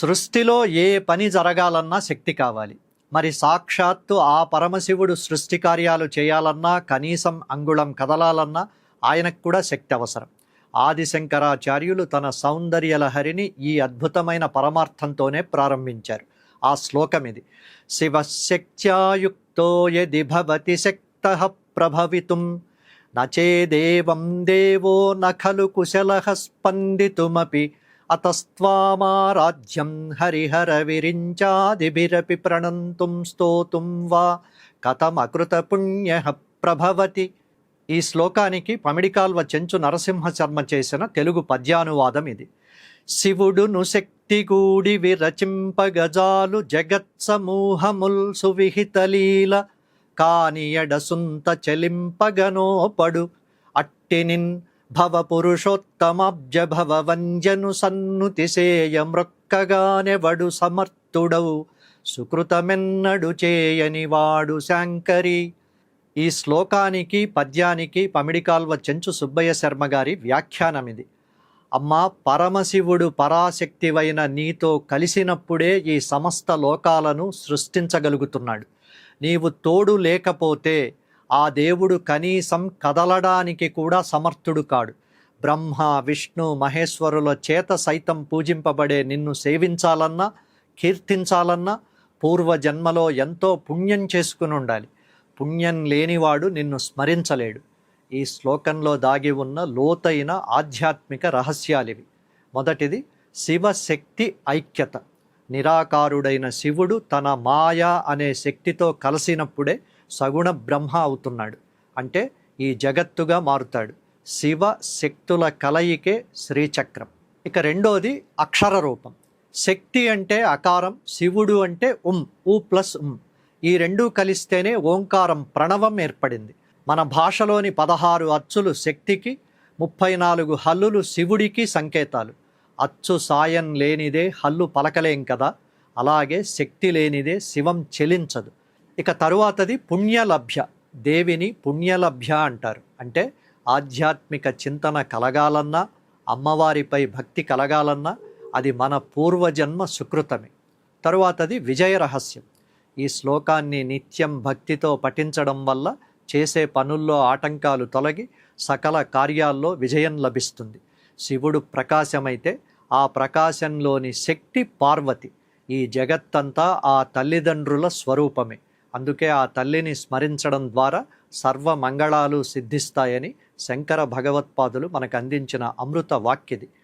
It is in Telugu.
సృష్టిలో ఏ పని జరగాలన్నా శక్తి కావాలి. మరి సాక్షాత్తు ఆ పరమశివుడు సృష్టి కార్యాలు చేయాలన్నా, కనీసం అంగుళం కదలాలన్నా ఆయనకు కూడా శక్తి అవసరం. ఆదిశంకరాచార్యులు తన సౌందర్యలహరిని ఈ అద్భుతమైన పరమార్థంతోనే ప్రారంభించారు. ఆ శ్లోకం ఇది: శివశక్త్యాయుక్తో యది భవతి శక్తః ప్రభవితుం నచేదేవం దేవో నఖలు కుశలః స్పందితుమపి అతస్త్వామారాధ్యం హరిహర విరించాదిభిరపి ప్రణంతుం స్తోతుం వా కథమకృత పుణ్య ప్రభవతి. ఈ శ్లోకానికి పమిడికాల్వ చెంచు నరసింహ శర్మ చేసిన తెలుగు పద్యానువాదం ఇది. శివుడును శక్తిగూడి విరచింపగజాలు జగత్సమూహముల్ సువిహితలీల కానియడసుంత చెలింపగనోపడు అట్టినిన్ భవ పురుషోత్తమాబ్జ భవ వంజను సన్నుతిసేయ మృక్కగానెవడు సమర్థుడవు సుకృతమెన్నడు చేయని వాడు శాంకరి. ఈ శ్లోకానికి పద్యానికి పమిడికాల్వ చెంచు సుబ్బయ్య శర్మ గారి వ్యాఖ్యానం ఇది. అమ్మా, పరమశివుడు పరాశక్తివైన నీతో కలిసినప్పుడే ఈ సమస్త లోకాలను సృష్టించగలుగుతున్నాడు. నీవు తోడు లేకపోతే ఆ దేవుడు కనీసం కదలడానికి కూడా సమర్థుడు కాడు. బ్రహ్మ విష్ణు మహేశ్వరుల చేత సైతం పూజింపబడే నిన్ను సేవించాలన్నా, కీర్తించాలన్నా పూర్వజన్మలో ఎంతో పుణ్యం చేసుకుని ఉండాలి. పుణ్యం లేనివాడు నిన్ను స్మరించలేడు. ఈ శ్లోకంలో దాగి ఉన్న లోతైన ఆధ్యాత్మిక రహస్యాలివి. మొదటిది, శివశక్తి ఐక్యత. నిరాకారుడైన శివుడు తన మాయా అనే శక్తితో కలిసినప్పుడే సగుణ బ్రహ్మ అవుతున్నాడు. అంటే ఈ జగత్తుగా మారుతాడు. శివ శక్తుల కలయికే శ్రీచక్రం. ఇక రెండోది అక్షర రూపం. శక్తి అంటే అకారం, శివుడు అంటే ఉ ప్లస్ ఈ రెండూ కలిస్తేనే ఓంకారం ప్రణవం ఏర్పడింది. మన భాషలోని 16 అచ్చులు శక్తికి, 34 హల్లులు శివుడికి సంకేతాలు. అచ్చు సాయం లేనిదే హల్లు పలకలేం కదా, అలాగే శక్తి లేనిదే శివం చెలించదు. ఇక తరువాతది పుణ్యలభ్య. దేవిని పుణ్యలభ్య అంటారు. అంటే ఆధ్యాత్మిక చింతన కలగాలన్నా, అమ్మవారిపై భక్తి కలగాలన్నా అది మన పూర్వజన్మ సుకృతమే. తరువాతది విజయ రహస్యం. ఈ శ్లోకాన్ని నిత్యం భక్తితో పఠించడం వల్ల చేసే పనుల్లో ఆటంకాలు తొలగి సకల కార్యాల్లో విజయం లభిస్తుంది. శివుడు ప్రకాశమైతే ఆ ప్రకాశంలోని శక్తి పార్వతి. ఈ జగత్తంతా ఆ తల్లిదండ్రుల స్వరూపమే. అందుకే ఆ తల్లిని స్మరించడం ద్వారా సర్వ మంగళాలు సిద్ధిస్తాయని శంకర భగవత్పాదులు మనకు అందించిన అమృత వాక్యది.